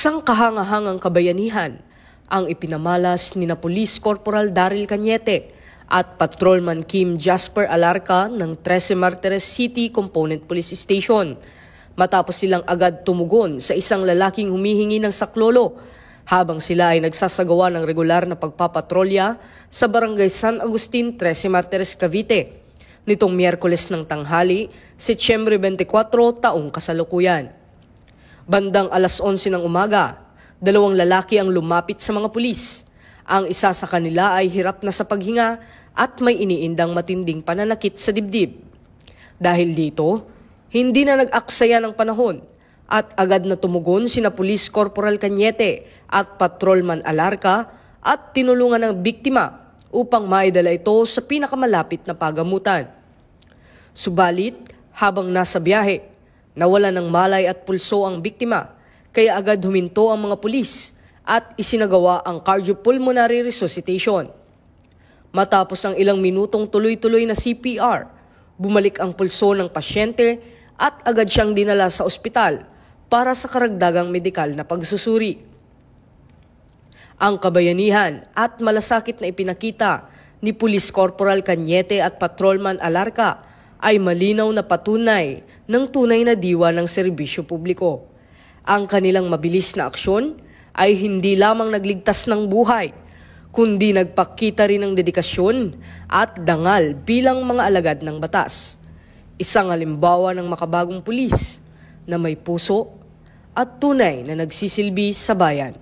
Isang kahangahangang kabayanihan ang ipinamalas ni Police Corporal Daryl Cañete at Patrolman Kim Jasper Alarca ng 13 Martires City Component Police Station matapos silang agad tumugon sa isang lalaking humihingi ng saklolo habang sila ay nagsasagawa ng regular na pagpapatrolya sa Barangay San Agustin, 13 Martires, Cavite nitong Miyerkules ng tanghali, Setyembre 24, taong kasalukuyan. Bandang alas 11 ng umaga, dalawang lalaki ang lumapit sa mga pulis. Ang isa sa kanila ay hirap na sa paghinga at may iniindang matinding pananakit sa dibdib. Dahil dito, hindi na nag-aksaya ng panahon at agad na tumugon sina Police Corporal Cañete at Patrolman Alarca at tinulungan ng biktima upang maidala ito sa pinakamalapit na pagamutan. Subalit, habang nasa biyahe, nawala ng malay at pulso ang biktima, kaya agad huminto ang mga pulis at isinagawa ang cardiopulmonary resuscitation. Matapos ang ilang minutong tuloy-tuloy na CPR, bumalik ang pulso ng pasyente at agad siyang dinala sa ospital para sa karagdagang medikal na pagsusuri. Ang kabayanihan at malasakit na ipinakita ni Police Corporal Cañete at Patrolman Alarca ay malinaw na patunay ng tunay na diwa ng serbisyo publiko. Ang kanilang mabilis na aksyon ay hindi lamang nagligtas ng buhay, kundi nagpakita rin ng dedikasyon at dangal bilang mga alagad ng batas. Isang halimbawa ng makabagong pulis na may puso at tunay na nagsisilbi sa bayan.